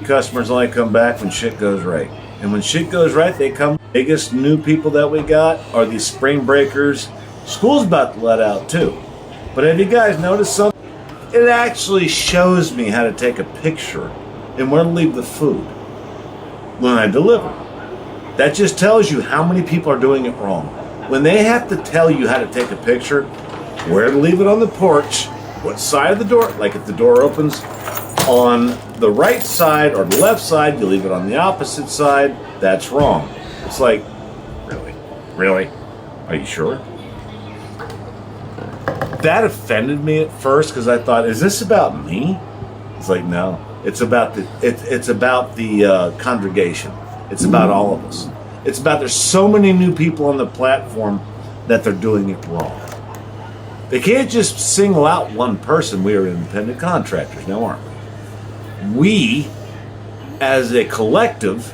customers only come back when shit goes right. And when shit goes right, they come. Biggest new people that we got are these spring breakers. School's about to let out too. But have you guys noticed something? It actually shows me how to take a picture and where to leave the food when I deliver. That just tells you how many people are doing it wrong. When they have to tell you how to take a picture, where to leave it on the porch, what side of the door, like if the door opens on the right side or the left side, you leave it on the opposite side, that's wrong. It's like, really? Are you sure? That offended me at first because I thought, is this about me? It's like, no, it's about the congregation. It's about all of us. It's about there's so many new people on the platform that they're doing it wrong. They can't just single out one person. We are independent contractors now, aren't we? We, as a collective,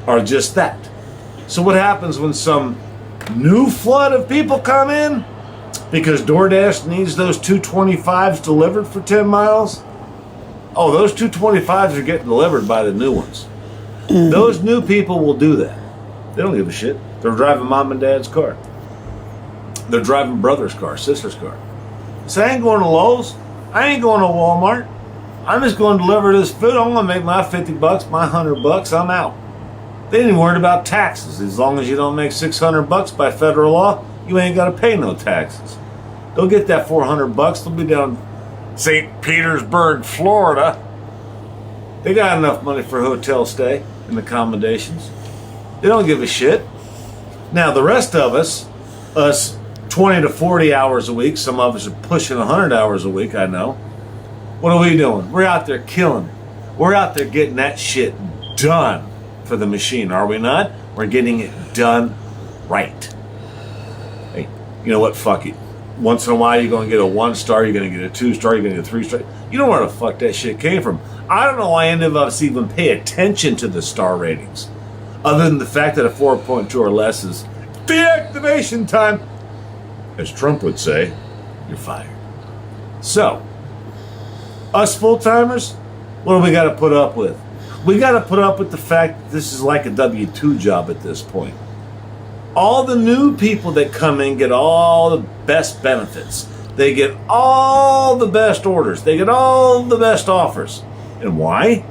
are just that. So what happens when some new flood of people come in because DoorDash needs those 225s delivered for 10 miles? Oh, those 225s are getting delivered by the new ones. Those new people will do that. They don't give a shit. They're driving mom and dad's car. They're driving brother's car, sister's car. So I ain't going to Lowe's. I ain't going to Walmart. I'm just going to deliver this food. I'm going to make my 50 bucks, my 100 bucks. I'm out. They ain't even worried about taxes. As long as you don't make 600 bucks by federal law, you ain't got to pay no taxes. They'll get that 400 bucks. They'll be down St. Petersburg, Florida. They got enough money for a hotel stay and accommodations. They don't give a shit. Now, the rest of us 20 to 40 hours a week, some of us are pushing 100 hours a week, I know. What are we doing? We're out there killing it. We're out there getting that shit done for the machine, are we not? We're getting it done right. Hey, you know what? Fuck it. Once in a while, you're going to get a 1-star, you're going to get a 2-star, you're going to get a 3-star. You know where the fuck that shit came from. I don't know why any of us even pay attention to the star ratings, other than the fact that a 4.2 or less is deactivation time. As Trump would say, you're fired. So, us full-timers, what do we got to put up with? We got to put up with the fact that this is like a W-2 job at this point. All the new people that come in get all the best benefits. They get all the best orders. They get all the best offers. And why?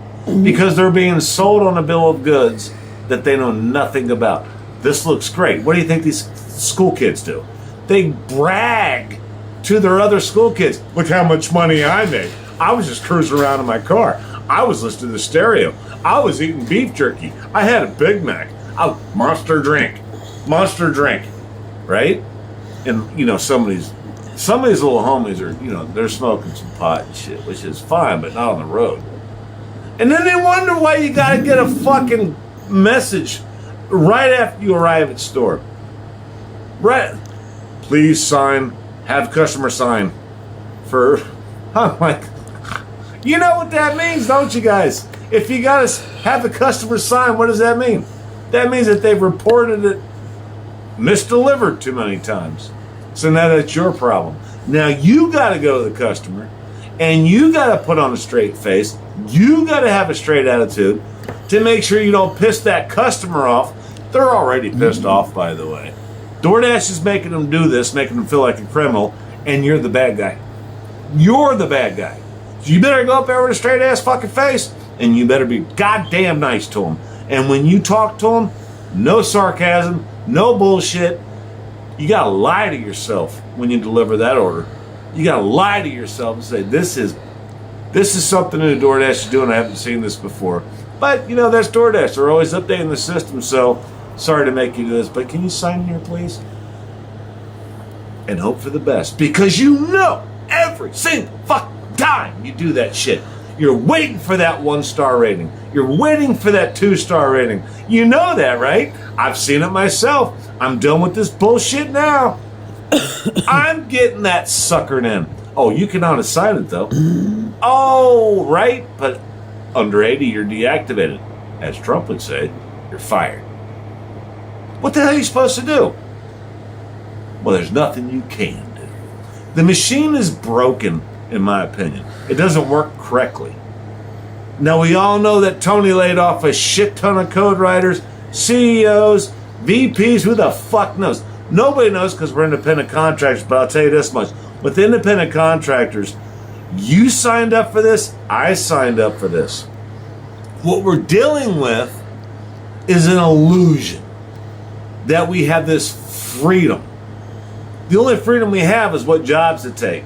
Because they're being sold on a bill of goods that they know nothing about. This looks great. What do you think these school kids do? They brag to their other school kids. Look how much money I made. I was just cruising around in my car. I was listening to the stereo. I was eating beef jerky. I had a Big Mac. Monster drink, right? And you know, some of these little homies are, you know, they're smoking some pot and shit, which is fine, but not on the road. And then they wonder why you gotta get a fucking message right after you arrive at store. Right? Please have customer sign for. I'm like, you know what that means, don't you guys? If you gotta have the customer sign, what does that mean? That means that they've reported it misdelivered too many times. So now that's your problem. Now you gotta go to the customer and you gotta put on a straight face. You gotta have a straight attitude to make sure you don't piss that customer off. They're already pissed off, by the way. DoorDash is making them do this, making them feel like a criminal, and you're the bad guy. You're the bad guy. So you better go up there with a straight ass fucking face, and you better be goddamn nice to them. And when you talk to them, no sarcasm, no bullshit. You gotta lie to yourself when you deliver that order. You gotta lie to yourself and say, this is something that DoorDash is doing. I haven't seen this before. But, you know, that's DoorDash. They're always updating the system, so sorry to make you do this, but can you sign in here, please? And hope for the best. Because you know every single fucking time you do that shit, you're waiting for that 1-star rating. You're waiting for that 2-star rating. You know that, right? I've seen it myself. I'm done with this bullshit now. I'm getting that suckered in. Oh, you can unassign it, though. Oh, right. But under 80, you're deactivated. As Trump would say, you're fired. What the hell are you supposed to do? Well, there's nothing you can do. The machine is broken, in my opinion. It doesn't work correctly. Now, we all know that Tony laid off a shit ton of code writers, CEOs, VPs, who the fuck knows? Nobody knows because we're independent contractors, but I'll tell you this much. With independent contractors, you signed up for this, I signed up for this. What we're dealing with is an illusion that we have this freedom. The only freedom we have is what jobs to take.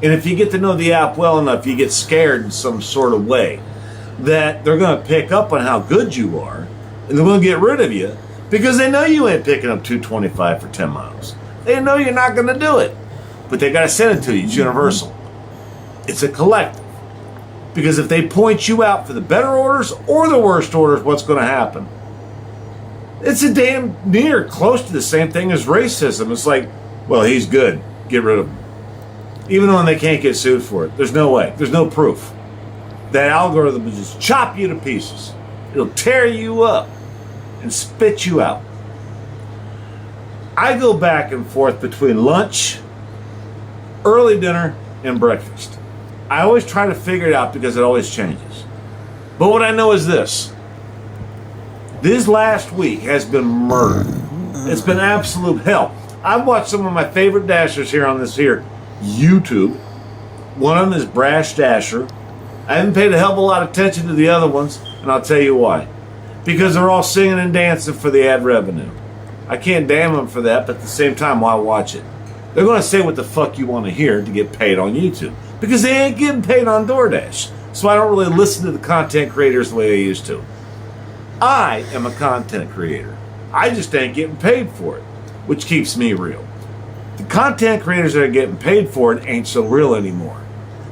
And if you get to know the app well enough, you get scared in some sort of way that they're going to pick up on how good you are and they're going to get rid of you because they know you ain't picking up 225 for 10 miles. They know you're not going to do it, but they got to send it to you. It's universal. It's a collective. Because if they point you out for the better orders or the worst orders, what's going to happen? It's a damn near close to the same thing as racism. It's like, well, he's good. Get rid of him. Even though they can't get sued for it. There's no way. There's no proof. That algorithm will just chop you to pieces. It'll tear you up and spit you out. I go back and forth between lunch, early dinner, and breakfast. I always try to figure it out because it always changes. But what I know is this. This last week has been murder. It's been absolute hell. I've watched some of my favorite dashers here on this here YouTube. One of them is Brash Dasher. I haven't paid a hell of a lot of attention to the other ones, and I'll tell you why. Because they're all singing and dancing for the ad revenue. I can't damn them for that, but at the same time, why watch it? They're going to say what the fuck you want to hear to get paid on YouTube. Because they ain't getting paid on DoorDash. So I don't really listen to the content creators the way I used to. I am a content creator. I just ain't getting paid for it, which keeps me real. The content creators that are getting paid for it ain't so real anymore.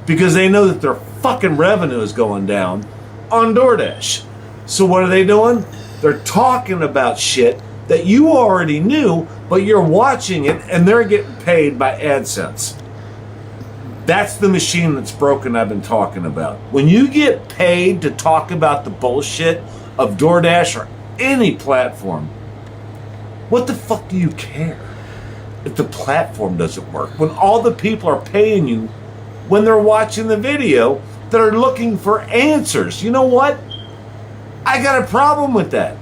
Because they know that their fucking revenue is going down on DoorDash. So what are they doing? They're talking about shit that you already knew, but you're watching it and they're getting paid by AdSense. That's the machine that's broken I've been talking about. When you get paid to talk about the bullshit of DoorDash or any platform, what the fuck do you care if the platform doesn't work? When all the people are paying you when they're watching the video that are looking for answers. You know what? I got a problem with that.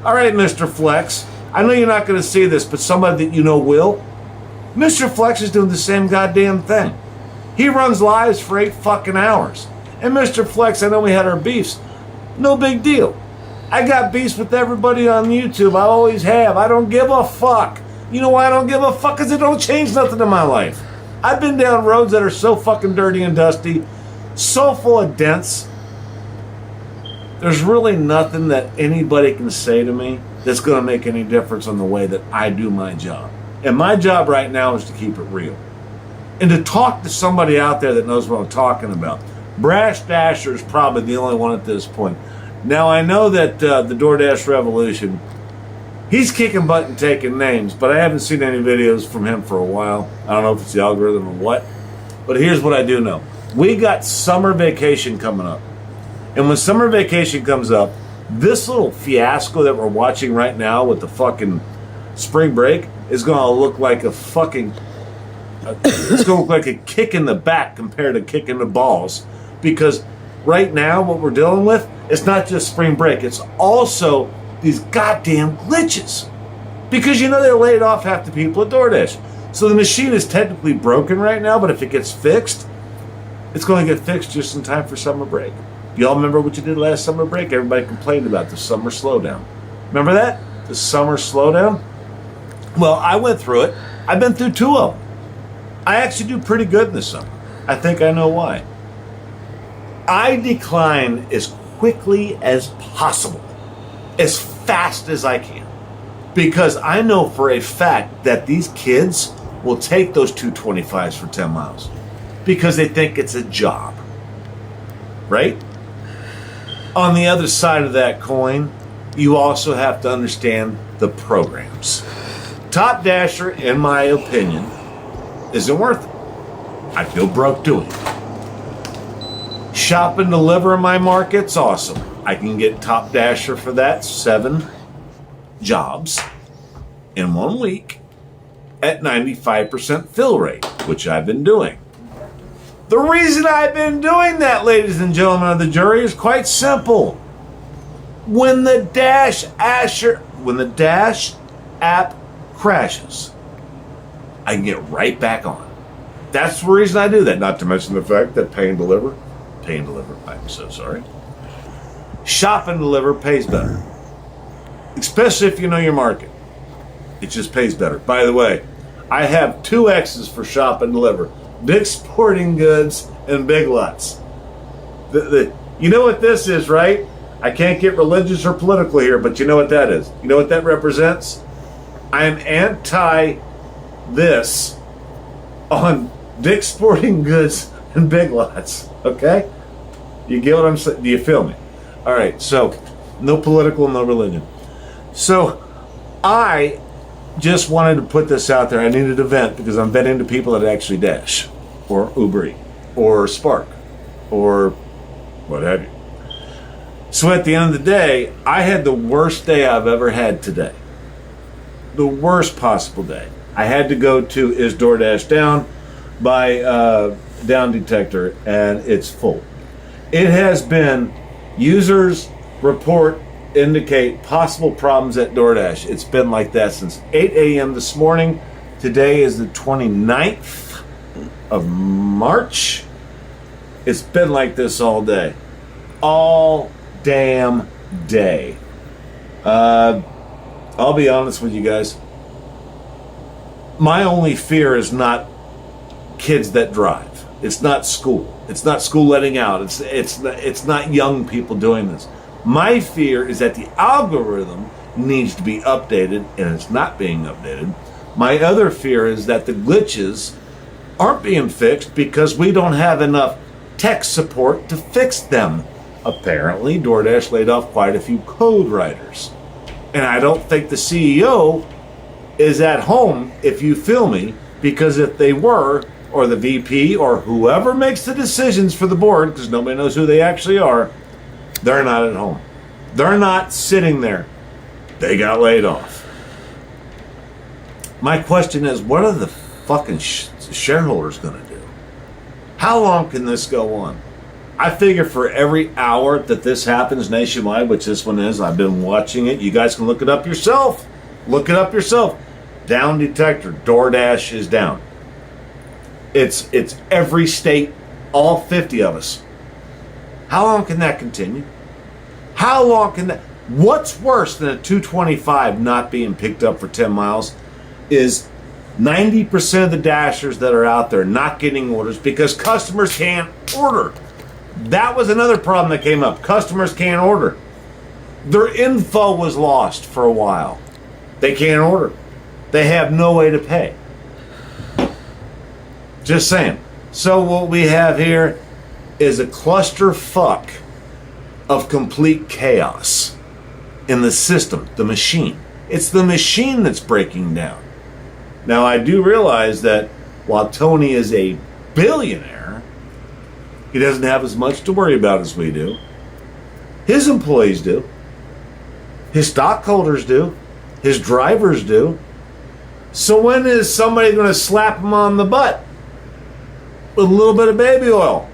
All right, Mr. Flex. I know you're not going to see this, but somebody that you know will. Mr. Flex is doing the same goddamn thing. He runs lives for 8 fucking hours. And Mr. Flex, I know we had our beefs. No big deal. I got beefs with everybody on YouTube. I always have. I don't give a fuck. You know why I don't give a fuck? Because it don't change nothing in my life. I've been down roads that are so fucking dirty and dusty, so full of dents. There's really nothing that anybody can say to me that's going to make any difference on the way that I do my job. And my job right now is to keep it real. And to talk to somebody out there that knows what I'm talking about. Brash Dasher is probably the only one at this point. Now, I know that the DoorDash Revolution, he's kicking butt and taking names, but I haven't seen any videos from him for a while. I don't know if it's the algorithm or what. But here's what I do know. We got summer vacation coming up. And when summer vacation comes up, this little fiasco that we're watching right now with the fucking spring break is going to look like a fucking... it's going to look like a kick in the back compared to kicking the balls. Because right now, what we're dealing with, it's not just spring break. It's also these goddamn glitches. Because you know they laid off half the people at DoorDash. So the machine is technically broken right now, but if it gets fixed, it's going to get fixed just in time for summer break. Y'all remember what you did last summer break? Everybody complained about the summer slowdown. Remember that? The summer slowdown? Well, I went through it. I've been through 2 of them. I actually do pretty good in the summer. I think I know why. I decline as quickly as possible, as fast as I can, because I know for a fact that these kids will take those 225s for 10 miles because they think it's a job, right? On the other side of that coin, you also have to understand the programs. Top Dasher, in my opinion, isn't worth it. I feel broke doing it. Shop and deliver in my market's awesome. I can get Top Dasher for that 7 jobs in 1 week at 95% fill rate, which I've been doing. The reason I've been doing that, ladies and gentlemen of the jury, is quite simple. When the Dash app crashes, I can get right back on. That's the reason I do that. Not to mention the fact that pay and deliver, I'm so sorry. Shop and deliver pays better. Especially if you know your market. It just pays better. By the way, I have 2 X's for shop and deliver. Dick's Sporting Goods and Big Lots. You know what this is, right? I can't get religious or political here, but you know what that is. You know what that represents? I am anti this on Dick's Sporting Goods and Big Lots. Okay? You get what I'm saying? Do you feel me? All right, so no political, no religion. So I just wanted to put this out there. I needed to vent because I'm venting to people that actually Dash or Uber Eats or Spark or what have you. So at the end of the day, I had the worst day I've ever had today. The worst possible day. I had to go to Is DoorDash Down by Down Detector, and it's full. It has been users report indicate possible problems at DoorDash. It's been like that since 8 a.m. this morning. Today is the 29th of March. It's been like this all day. All damn day. I'll be honest with you guys. My only fear is not kids that drive. It's not school. It's not school letting out. It's not young people doing this. My fear is that the algorithm needs to be updated, and it's not being updated. My other fear is that the glitches aren't being fixed because we don't have enough tech support to fix them. Apparently, DoorDash laid off quite a few code writers. And I don't think the CEO is at home, if you feel me, because if they were, or the VP, or whoever makes the decisions for the board, because nobody knows who they actually are, they're not at home. They're not sitting there. They got laid off. My question is, what are the fucking shareholders going to do? How long can this go on? I figure for every hour that this happens nationwide, which this one is, I've been watching it. You guys can look it up yourself. Look it up yourself. Down Detector, DoorDash is down. It's every state, all 50 of us. How long can that continue? How long can that... What's worse than a 225 not being picked up for 10 miles is 90% of the Dashers that are out there not getting orders because customers can't order. That was another problem that came up. Customers can't order. Their info was lost for a while. They can't order. They have no way to pay. Just saying. So what we have here is a clusterfuck of complete chaos in the system, the machine. It's the machine that's breaking down. Now, I do realize that while Tony is a billionaire, he doesn't have as much to worry about as we do. His employees do. His stockholders do. His drivers do. So when is somebody going to slap him on the butt with a little bit of baby oil?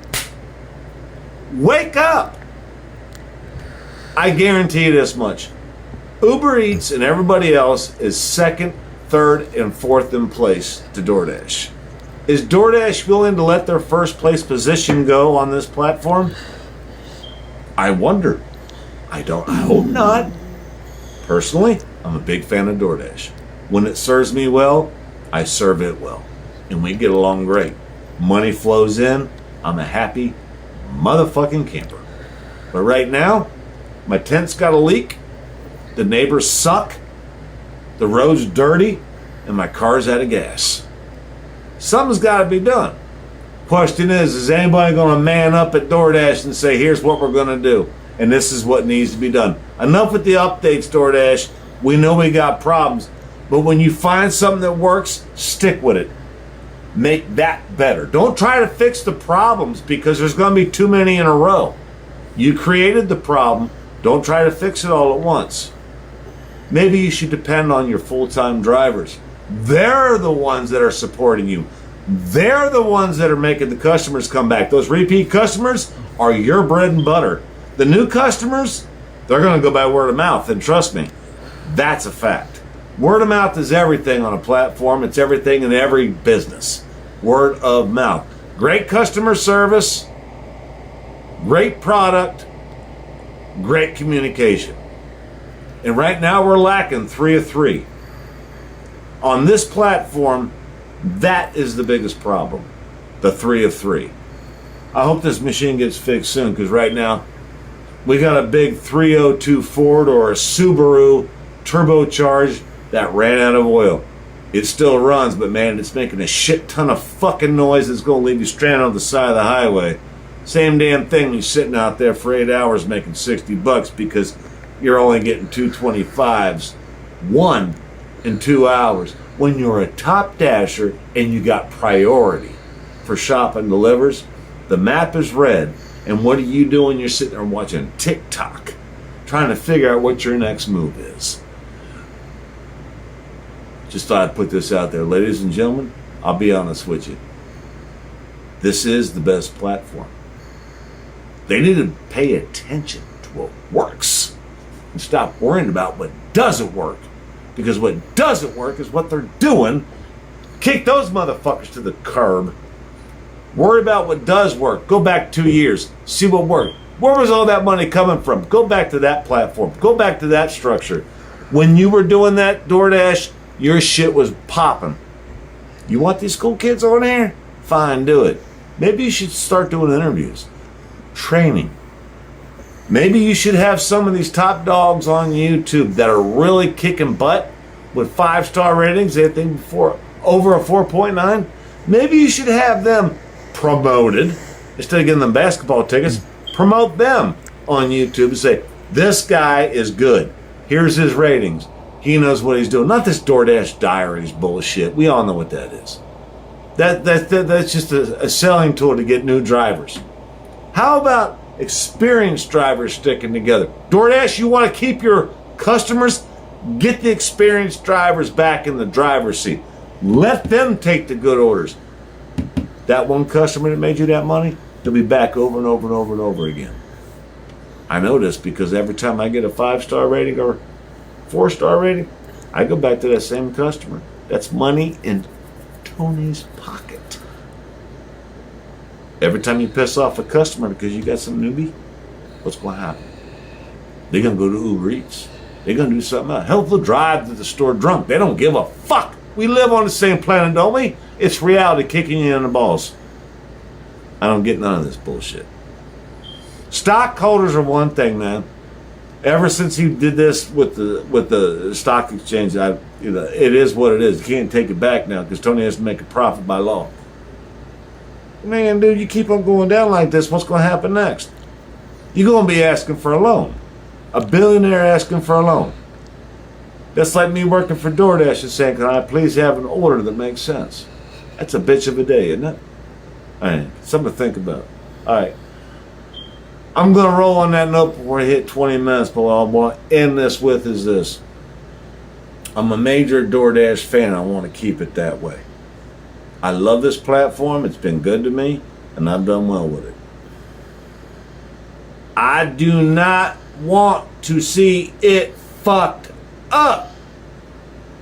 Wake up! I guarantee you this much. Uber Eats and everybody else is second, third, and fourth in place to DoorDash. Is DoorDash willing to let their first place position go on this platform? I wonder. I hope not. Personally, I'm a big fan of DoorDash. When it serves me well, I serve it well. And we get along great. Money flows in. I'm a happy motherfucking camper. But right now, my tent's got a leak. The neighbors suck. The road's dirty. And my car's out of gas. Something's got to be done. Question is anybody going to man up at DoorDash and say, here's what we're going to do, and this is what needs to be done? Enough with the updates, DoorDash. We know we got problems, but when you find something that works, stick with it. Make that better. Don't try to fix the problems because there's going to be too many in a row. You created the problem. Don't try to fix it all at once. Maybe you should depend on your full-time drivers. They're the ones that are supporting you. They're the ones that are making the customers come back. Those repeat customers are your bread and butter. The new customers, they're going to go by word of mouth, and trust me, that's a fact. Word of mouth is everything on a platform. It's everything in every business. Word of mouth. Great customer service, great product, great communication. And right now we're lacking 3 of 3. On this platform, that is the biggest problem. The 3 of 3. I hope this machine gets fixed soon, because right now we got a big 302 Ford or a Subaru turbocharged that ran out of oil. It still runs, but man, it's making a shit ton of fucking noise that's going to leave you stranded on the side of the highway. Same damn thing when you're sitting out there for 8 hours making $60 because you're only getting 225s, 1 in 2 hours. When you're a top dasher and you got priority for shopping delivers, the map is red. And what are you doing? You're sitting there watching TikTok, trying to figure out what your next move is. Just thought I'd put this out there. Ladies and gentlemen, I'll be honest with you. This is the best platform. They need to pay attention to what works and stop worrying about what doesn't work. Because what doesn't work is what they're doing. Kick those motherfuckers to the curb. Worry about what does work. Go back 2 years. See what worked. Where was all that money coming from? Go back to that platform. Go back to that structure. When you were doing that DoorDash, your shit was popping. You want these cool kids on there? Fine, do it. Maybe you should start doing interviews. Training. Maybe you should have some of these top dogs on YouTube that are really kicking butt with 5-star ratings. They think before over a 4.9. Maybe you should have them promoted instead of getting them basketball tickets. Promote them on YouTube and say, this guy is good. Here's his ratings. He knows what he's doing. Not this DoorDash Diaries bullshit. We all know what that is. That's just a selling tool to get new drivers. How about experienced drivers sticking together? DoorDash, you want to keep your customers? Get the experienced drivers back in the driver's seat. Let them take the good orders. That one customer that made you that money, they'll be back over and over and over and over again. I know this because every time I get a 5-star rating or 4-star rating, I go back to that same customer. That's money in Tony's pocket. Every time you piss off a customer because you got some newbie, what's going to happen? They're going to go to Uber Eats. They're going to do something else. Hell, they'll drive to the store drunk. They don't give a fuck. We live on the same planet, don't we? It's reality kicking you in the balls. I don't get none of this bullshit. Stockholders are one thing, man. Ever since he did this with the stock exchange, it is what it is. You can't take it back now because Tony has to make a profit by law. Man, dude, you keep on going down like this, what's going to happen next? You're going to be asking for a loan. A billionaire asking for a loan. That's like me working for DoorDash and saying, can I please have an order that makes sense? That's a bitch of a day, isn't it? All right, something to think about. All right. I'm going to roll on that note before I hit 20 minutes, but what I want to end this with is this. I'm a major DoorDash fan. I want to keep it that way. I love this platform. It's been good to me, and I've done well with it. I do not want to see it fucked up.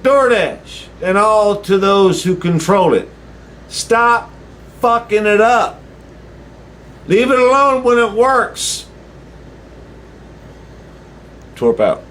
DoorDash and all to those who control it. Stop fucking it up. Leave it alone when it works. Torp out.